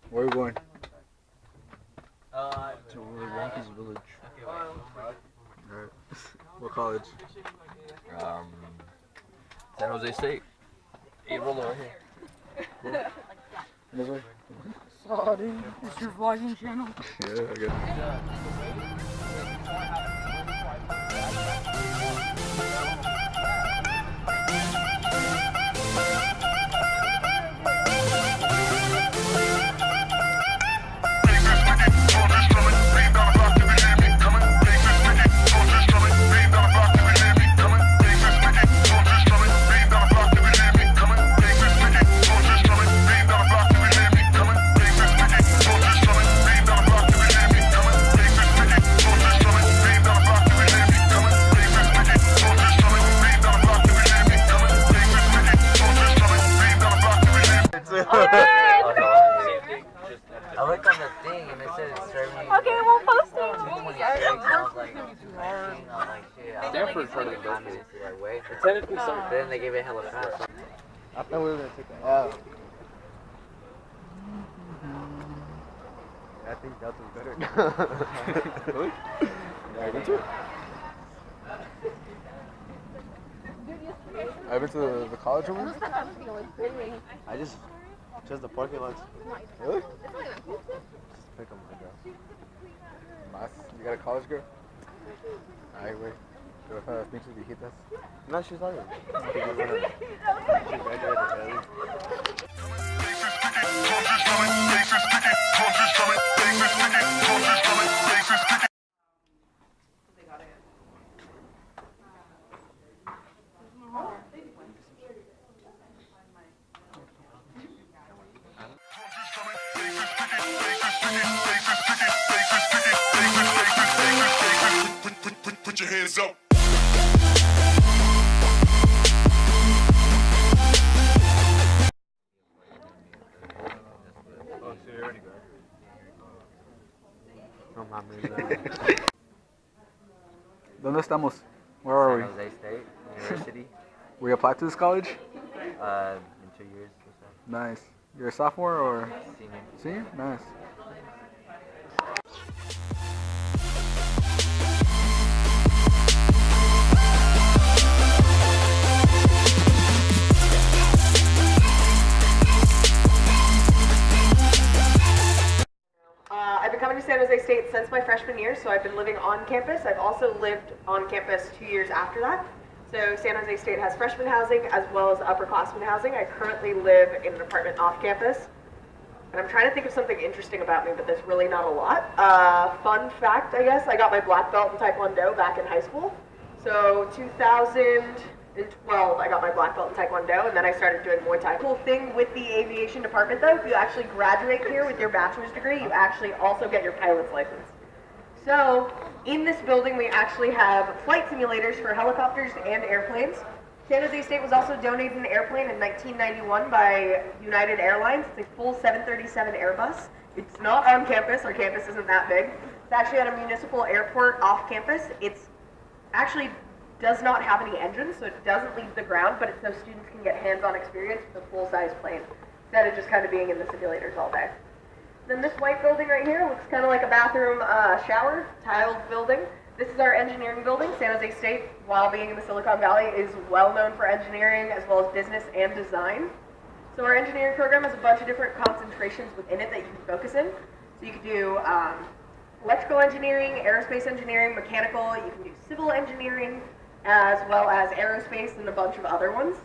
Where are we going? To Willy Wonka's village. Alright. What college? San Jose State. Hey, roll over here. Cool. This way? Sorry, it's your vlogging channel. Yeah, I guess. I looked on the thing and it said it's serving. Okay, we'll post it. 226. I was like, shit. Stanford tried to do Like, wait. Technically, some. Then they gave it hella fast. I thought we were gonna take that out. I think that was better. Really? Yeah, I went to it. I went to the college room. I just the parking lots. Really? Just pick them up, girl. Mas, you got a college girl? Alright, wait. Do I think she'd be hit us? No, she's not even. She graduated early. Put your hands up. ¿Dónde estamos? Where are we? San Jose State University. We applied to this college? In 2 years or so. Nice. You're a sophomore or Senior. senior? Nice. I've been coming to San Jose State since my freshman year, so I've been living on campus. I've also lived on campus 2 years after that. So San Jose State has freshman housing as well as upperclassmen housing. I currently live in an apartment off campus. And I'm trying to think of something interesting about me, but there's really not a lot. Fun fact, I guess, I got my black belt in Taekwondo back in high school. So 2012, I got my black belt in Taekwondo, and then I started doing Muay Thai. Cool thing with the aviation department, though, if you actually graduate here with your bachelor's degree, you actually also get your pilot's license. So in this building, we actually have flight simulators for helicopters and airplanes. San Jose State was also donated an airplane in 1991 by United Airlines. It's a full 737 Airbus. It's not on campus. Our campus isn't that big. It's actually at a municipal airport off campus. It's actually does not have any engines, so it doesn't leave the ground, but it's so students can get hands-on experience with a full-size plane instead of just kind of being in the simulators all day. Then this white building right here looks kind of like a bathroom shower, tiled building. This is our engineering building. San Jose State, while being in the Silicon Valley, is well known for engineering as well as business and design. So our engineering program has a bunch of different concentrations within it that you can focus in. So you can do electrical engineering, aerospace engineering, mechanical, you can do civil engineering, as well as aerospace and a bunch of other ones.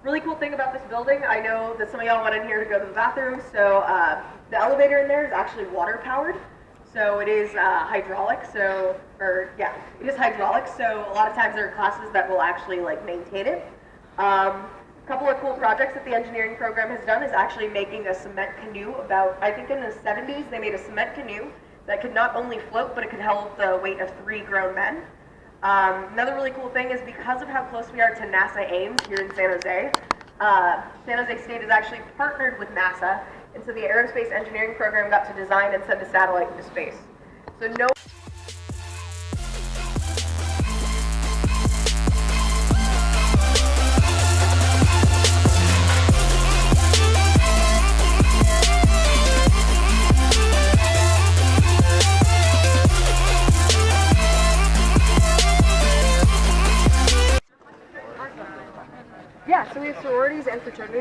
Really cool thing about this building, I know that some of y'all went in here to go to the bathroom, so the elevator in there is actually water powered. So it is hydraulic, it is hydraulic, so a lot of times there are classes that will actually like maintain it. A couple of cool projects that the engineering program has done is actually making a cement canoe about, I think in the 70s, they made a cement canoe that could not only float, but it could hold the weight of 3 grown men. Another really cool thing is because of how close we are to NASA Ames here in San Jose, San Jose State is actually partnered with NASA, and so the aerospace engineering program got to design and send a satellite into space. So no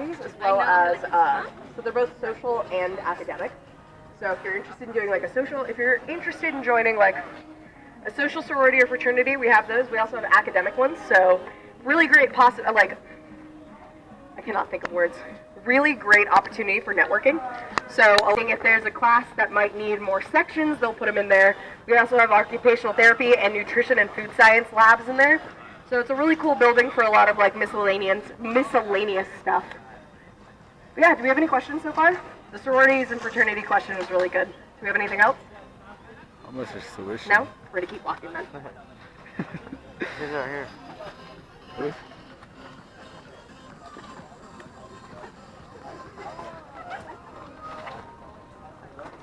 things, as well as, so they're both social and academic. So if you're interested in doing like if you're interested in joining like a social sorority or fraternity, we have those. We also have academic ones. So really great I cannot think of words. Really great opportunity for networking. So if there's a class that might need more sections, they'll put them in there. We also have occupational therapy and nutrition and food science labs in there. So it's a really cool building for a lot of like miscellaneous stuff. But yeah, do we have any questions so far? The sororities and fraternity question was really good. Do we have anything else? How much is tuition? No? We're gonna keep walking then. These are here.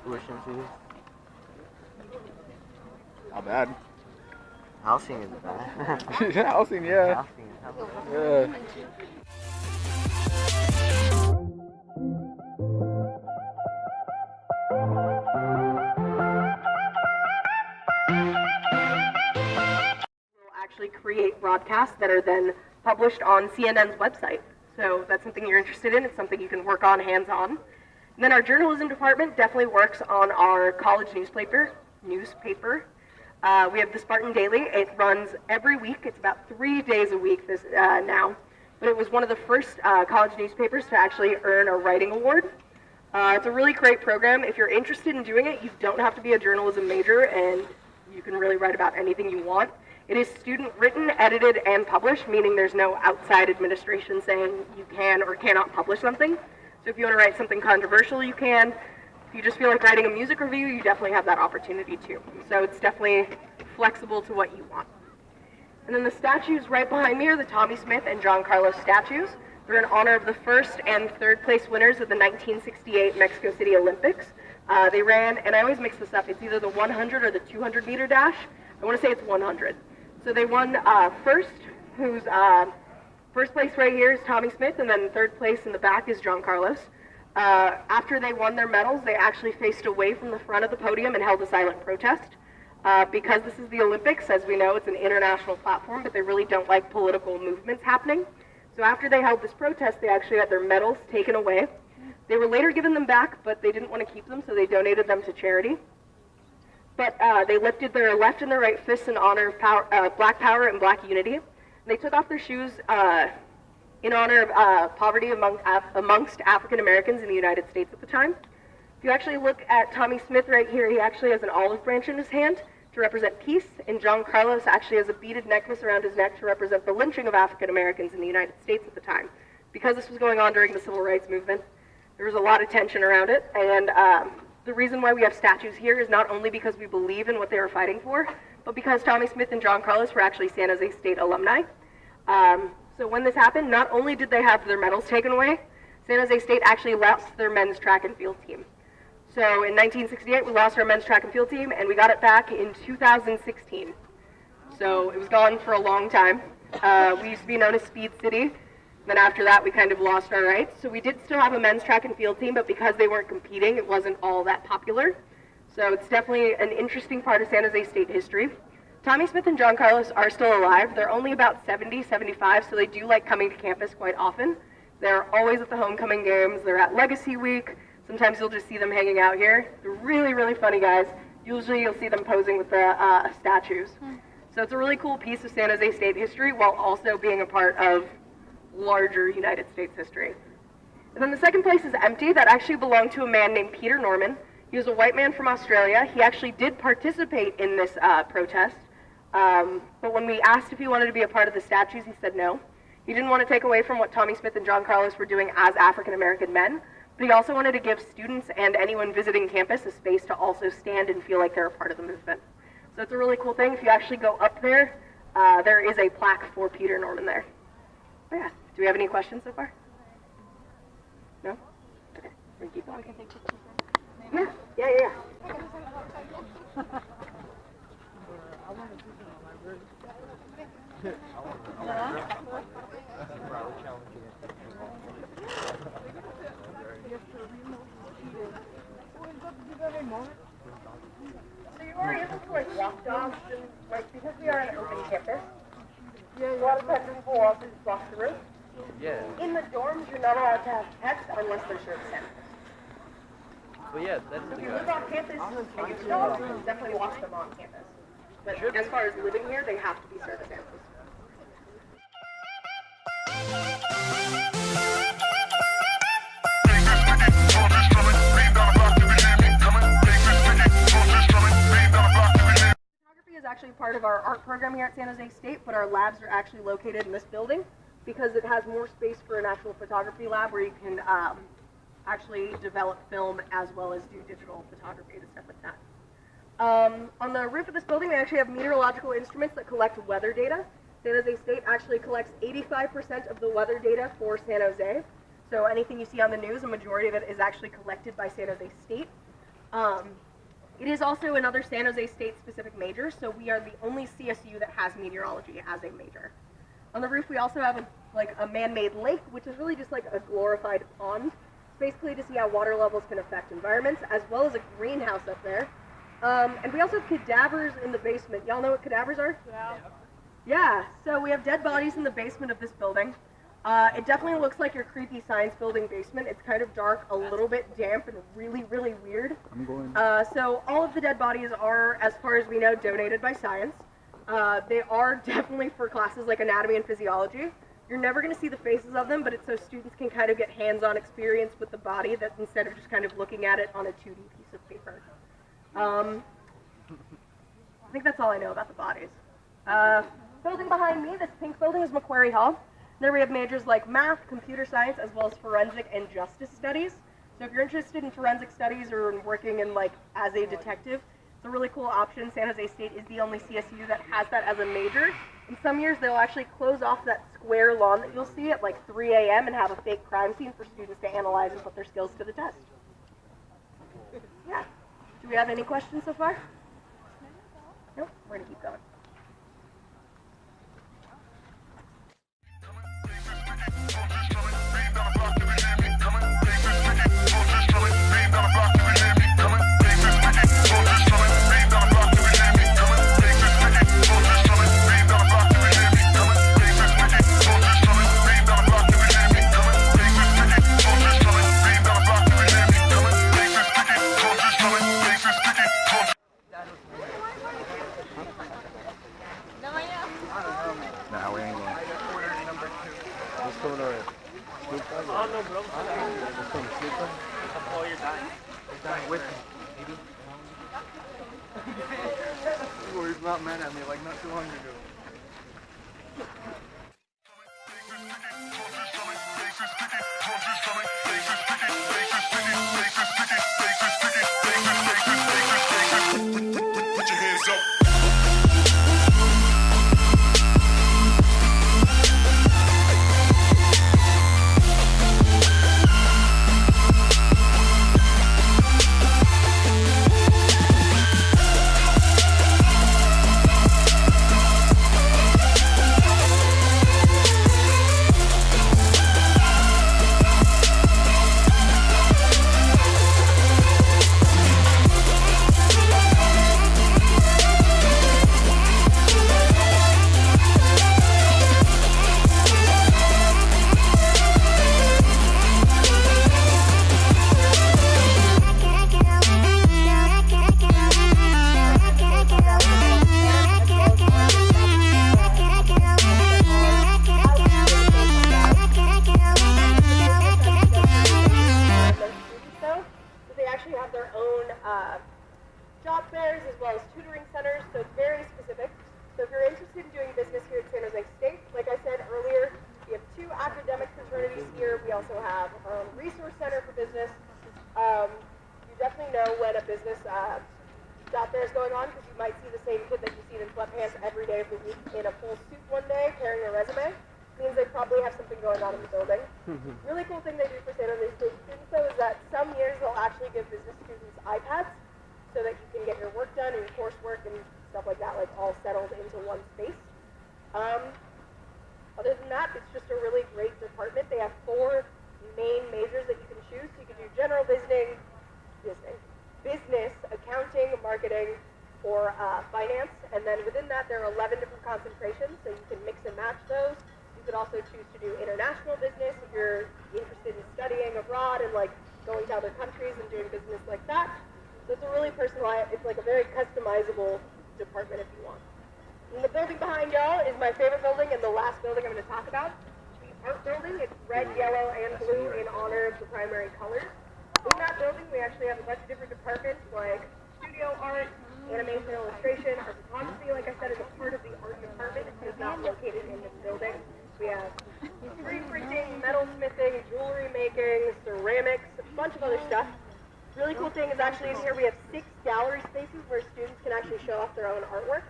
Tuition fees. Not bad. Housing is bad. Housing, yeah. Housing is hella bad. Yeah. Actually create broadcasts that are then published on CNN's website. So if that's something you're interested in, it's something you can work on hands-on. And then our journalism department definitely works on our college newspaper. We have the Spartan Daily. It runs every week. It's about 3 days a week now. But it was one of the first college newspapers to actually earn a writing award. It's a really great program. If you're interested in doing it, you don't have to be a journalism major, and you can really write about anything you want. It is student written, edited, and published, meaning there's no outside administration saying you can or cannot publish something. So if you want to write something controversial, you can. If you just feel like writing a music review, you definitely have that opportunity too. So it's definitely flexible to what you want. And then the statues right behind me are the Tommy Smith and John Carlos statues. They're in honor of the first and third place winners of the 1968 Mexico City Olympics. They ran, and I always mix this up, it's either the 100 or the 200 meter dash. I want to say it's 100. So they won first, who's first place right here is Tommy Smith, and then third place in the back is John Carlos. After they won their medals, they actually faced away from the front of the podium and held a silent protest. Because this is the Olympics, as we know, it's an international platform, but they really don't like political movements happening. So after they held this protest, they actually had their medals taken away. They were later given them back, but they didn't want to keep them, so they donated them to charity. But they lifted their left and their right fists in honor of Black power and Black unity. And they took off their shoes in honor of poverty amongst African Americans in the United States at the time. If you actually look at Tommy Smith right here, he actually has an olive branch in his hand to represent peace, and John Carlos actually has a beaded necklace around his neck to represent the lynching of African Americans in the United States at the time. Because this was going on during the Civil Rights Movement, there was a lot of tension around it, and the reason why we have statues here is not only because we believe in what they were fighting for, but because Tommy Smith and John Carlos were actually San Jose State alumni. So when this happened, not only did they have their medals taken away, San Jose State actually lost their men's track and field team. So in 1968, we lost our men's track and field team, and we got it back in 2016. So it was gone for a long time. We used to be known as Speed City. Then after that, we kind of lost our rights. So we did still have a men's track and field team, but because they weren't competing, it wasn't all that popular. So it's definitely an interesting part of San Jose State history. Tommy Smith and John Carlos are still alive. They're only about 70, 75, so they do like coming to campus quite often. They're always at the homecoming games. They're at Legacy Week. Sometimes you'll just see them hanging out here. They're really, really funny guys. Usually you'll see them posing with the statues. So it's a really cool piece of San Jose State history while also being a part of larger United States history. And then the second place is empty. That actually belonged to a man named Peter Norman. He was a white man from Australia. He actually did participate in this protest, but when we asked if he wanted to be a part of the statues, he said no. He didn't want to take away from what Tommy Smith and John Carlos were doing as African American men, but he also wanted to give students and anyone visiting campus a space to also stand and feel like they're a part of the movement. So it's a really cool thing. If you actually go up there, there is a plaque for Peter Norman there. But yeah, do we have any questions so far? No? Okay, we can keep going. Yeah. So you are able to like walk dogs and like because we are an urban campus, a lot of times people will also just walk through. Yeah. In the dorms, you're not allowed to have pets unless they're service animals. But yeah, that's If the you live guy. on campus and you dogs, you can definitely watch them on campus. But as far as living here, they have to be service animals. Photography is actually part of our art program here at San Jose State, but our labs are actually located in this building because it has more space for an actual photography lab where you can actually develop film as well as do digital photography and stuff like that. On the roof of this building, we actually have meteorological instruments that collect weather data. San Jose State actually collects 85% of the weather data for San Jose. So anything you see on the news, a majority of it is actually collected by San Jose State. It is also another San Jose State specific major, so we are the only CSU that has meteorology as a major. On the roof, we also have a man-made lake, which is really just like a glorified pond. It's basically to see how water levels can affect environments, as well as a greenhouse up there. And we also have cadavers in the basement. Y'all know what cadavers are? Yeah. Yeah, so we have dead bodies in the basement of this building. It definitely looks like your creepy science building basement. It's kind of dark, a little bit damp, and really, really weird. So all of the dead bodies are, as far as we know, donated by science. They are definitely for classes like anatomy and physiology. You're never going to see the faces of them, but it's so students can kind of get hands-on experience with the body that instead of just kind of looking at it on a 2D piece of paper. I think that's all I know about the bodies. Building behind me, this pink building is Macquarie Hall. There we have majors like math, computer science, as well as forensic and justice studies. So if you're interested in forensic studies or in working in as a detective, it's a really cool option. San Jose State is the only CSU that has that as a major. In some years, they'll actually close off that square lawn that you'll see at 3 a.m. and have a fake crime scene for students to analyze and put their skills to the test. Yeah. Do we have any questions so far? Nope. We're going to keep going. Nah, we ain't going. Who's coming over? Snoop Dogg? Oh, no, bro. Who's coming? Snoop Dogg? Oh, you're dying. You're dying with me, maybe. He's not mad at me like not too long ago. Put your hands up. Job fairs as well as tutoring centers, so it's very specific. So if you're interested in doing business here at San Jose State, like I said earlier, we have 2 academic fraternities here. We also have a resource center for business. You definitely know when a business job fair is going on because you might see the same kid that you see in sweatpants every day of the week in a full suit one day carrying a resume. Means they probably have something going on in the building. Really cool thing they do for San Jose State students though is that some years they'll actually give business students iPads so that you can get your work done and your coursework and stuff like that, all settled into one space. Other than that, it's just a really great department. They have 4 main majors that you can choose. So you can do general business, accounting, marketing, or finance. And then within that, there are 11 different concentrations, so you can mix and match those. You can could also choose to do international business if you're interested in studying abroad and like going to other countries and doing business like that. So it's a really personalized, it's like a very customizable department if you want. And the building behind y'all is my favorite building and the last building I'm going to talk about. The art building. It's red, yellow, and blue in honor of the primary colors. In that building, we actually have a bunch of different departments like studio art, animation, illustration, our photography, like I said, is a part of the art department. It's not located in this building. We have 3D printing, metal smithing, jewelry making, ceramics, a bunch of other stuff. Really cool thing is actually in here we have 6 gallery spaces where students can actually show off their own artwork.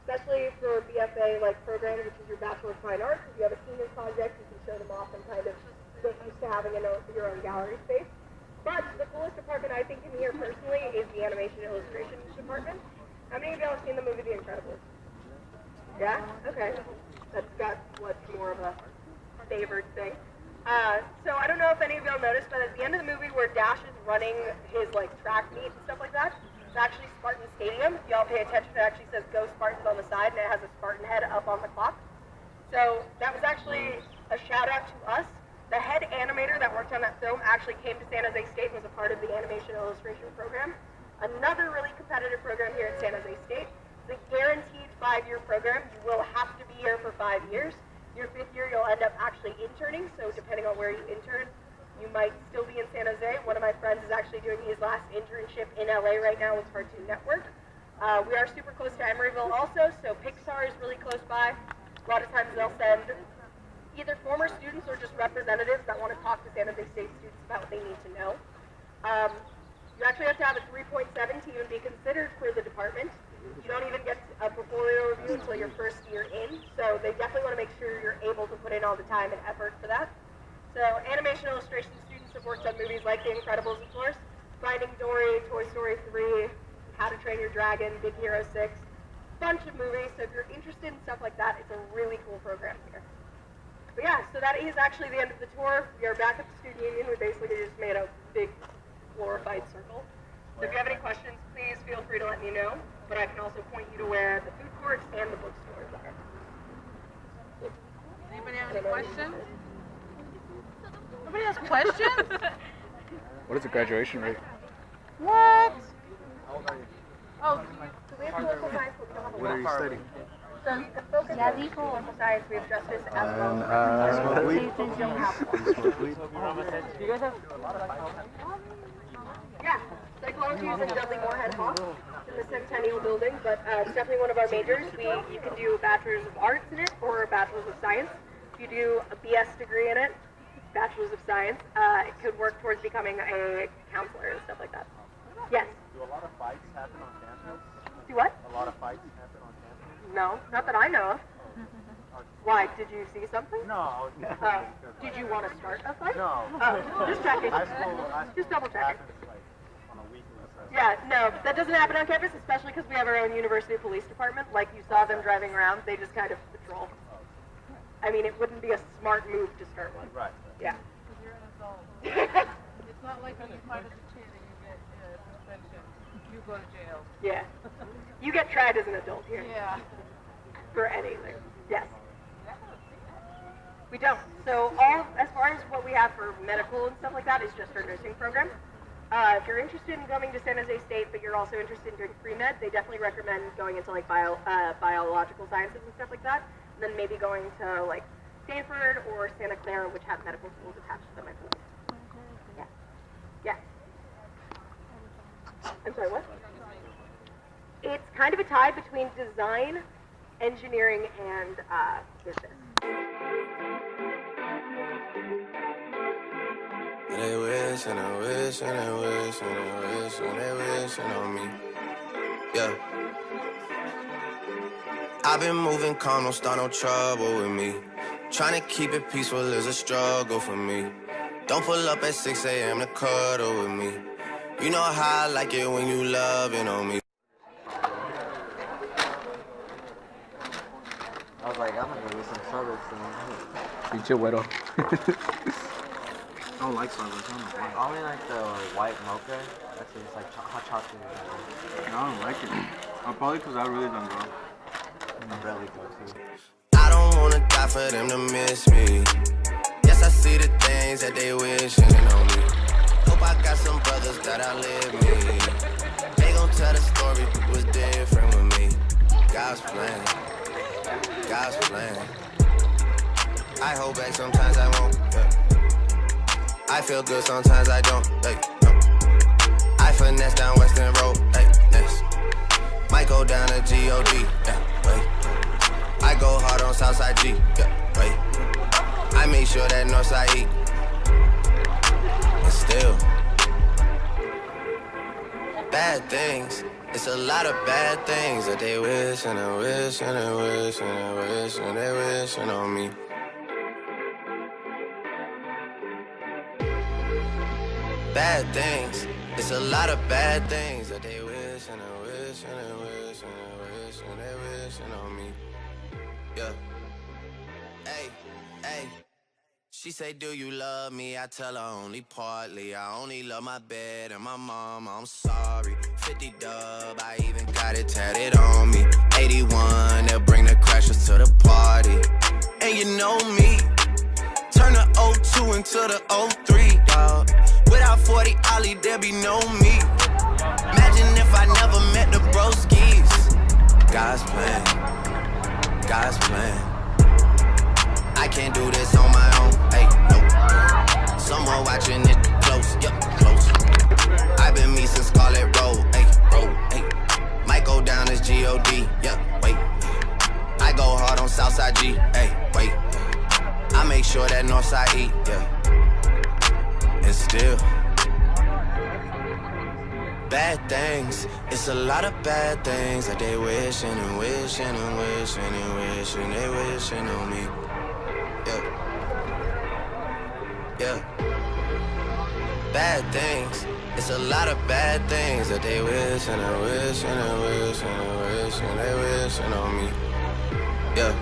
Especially for BFA like programs, which is your Bachelor of Fine Arts. If you have a senior project, you can show them off and kind of get used to having your own gallery space. But the coolest department I think in here personally is the animation illustration department. How many of y'all have seen the movie The Incredibles? Yeah? Okay. That's got what's more of a favored thing. So I don't know if any of y'all noticed, but at the end of the movie where Dash is running his like track meet and stuff like that, it's actually Spartan Stadium. If y'all pay attention, it actually says Go Spartans on the side, and it has a Spartan head up on the clock. So that was actually a shout out to us. The head animator that worked on that film actually came to San Jose State and was a part of the animation illustration program. Another really competitive program here at San Jose State. It's a guaranteed 5-year program. You will have to be here for 5 years. Your 5th year, you'll end up actually interning, so depending on where you intern, you might still be in San Jose. One of my friends is actually doing his last internship in LA right now with Cartoon Network. We are super close to Emeryville also, so Pixar is really close by. A lot of times they'll send either former students or just representatives that want to talk to San Jose State students about what they need to know. You actually have to have a 3.7 to even be considered for the department. You don't even get a portfolio review until your first year in, so they definitely want to make sure you're able to put in all the time and effort for that. So animation illustration students have worked on movies like The Incredibles, of course, Finding Dory, Toy Story 3, How to Train Your Dragon, Big Hero 6, bunch of movies. So if you're interested in stuff like that, it's a really cool program here. But yeah, so that is actually the end of the tour. We are back at the student union. We basically just made a big glorified circle. So if you have any questions, please feel free to let me know. But I can also point you to where the food courts and the bookstores are. Anybody have any questions? Nobody has questions? What is the graduation rate? What? Oh, So we have political science, but we don't have a What are you studying? So you can focus on political science, we have justice as well. Smoke weed? Smoke weed? Do you guys have Yeah, psychology is in Dudley Moorhead Hall in the Centennial Building, but it's definitely one of our majors. You can do a Bachelor's of Arts in it or a Bachelor's of Science. If you do a BS degree in it, Bachelor's of Science, it could work towards becoming a counselor and stuff like that. Yes? Do a lot of fights happen on campus? Do what? A lot of fights happen on campus? No, not that I know of. Why? Did you see something? No. Did you want to start a fight? No. Oh, just checking. High school Just double checking. happens like on a weekly basis. Yeah, no, that doesn't happen on campus, especially because we have our own university police department. Like you saw them driving around, they just kind of patrol. I mean, it wouldn't be a smart move to start one. Right. Yeah. because you're an adult. It's not like when you fight as a kid and you get suspension. You go to jail. Yeah. You get tried as an adult here. Yeah. For anything. Yes. We don't. So all, as far as what we have for medical and stuff like that, is just our nursing program. If you're interested in coming to San Jose State, but you're also interested in doing pre-med, they definitely recommend going into like biological sciences and stuff like that. And then maybe going to like Stanford or Santa Clara, which have medical schools attached to them, I believe. Yeah. Yeah. I'm sorry, what? It's kind of a tie between design, engineering, and business. They wish and I wish and I wish and I wish and they wishing on me. Yeah. I've been moving calm, don't start no trouble with me. Trying to keep it peaceful is a struggle for me. Don't pull up at 6 a.m. to cuddle with me. You know how I like it when you loving on me. I was like, I'm gonna get some Starbucks soon. Pinche güero. I don't like Starbucks, I don't know why. I only like the white mocha. Actually, it's like hot chocolate. No, I don't like it. Probably because I really don't go. I rarely go to. I don't wanna God for them to miss me. Yes, I see the things that they wishing on me. Hope I got some brothers that outlive me. They gon' tell the story was different with me. God's plan, God's plan. I hold back, sometimes I won't. Yeah. I feel good, sometimes I don't. Hey, no. I finesse down Western Road. Hey, next. Might go down to G.O.D. Yeah, wait. I go hard on Southside G. Yeah, wait. I make sure that Northside E. And still, bad things. It's a lot of bad things that they wish and they wish and they wish and they wish and they wishing on me. Bad things. It's a lot of bad things that they wish and they wish and they wish and they wish and they wishing on me. Yeah. Hey, hey. She say, do you love me? I tell her only partly. I only love my bed and my mama, I'm sorry. 50 dub, I even got it tatted on me. 81, they'll bring the crashers to the party. And you know me, turn the 02 into the 03, dawg. Without 40 Ollie, there be no me. Imagine if I never met the broskies. God's plan, God's plan. I can't do this on my own, hey, no. Someone watching it close, yup, close. I've been me since Scarlet Road, hey, road, hey. Might go down as G.O.D., yup, wait. I go hard on Southside G, hey, wait. I make sure that Northside E, yeah. And still, bad things. It's a lot of bad things that they wishing and wishing and wishing and wishing they wishing on me. Yeah. Yeah. Bad things. It's a lot of bad things that they wish and they wish and they wish and they wish and they wishing on me. Yeah.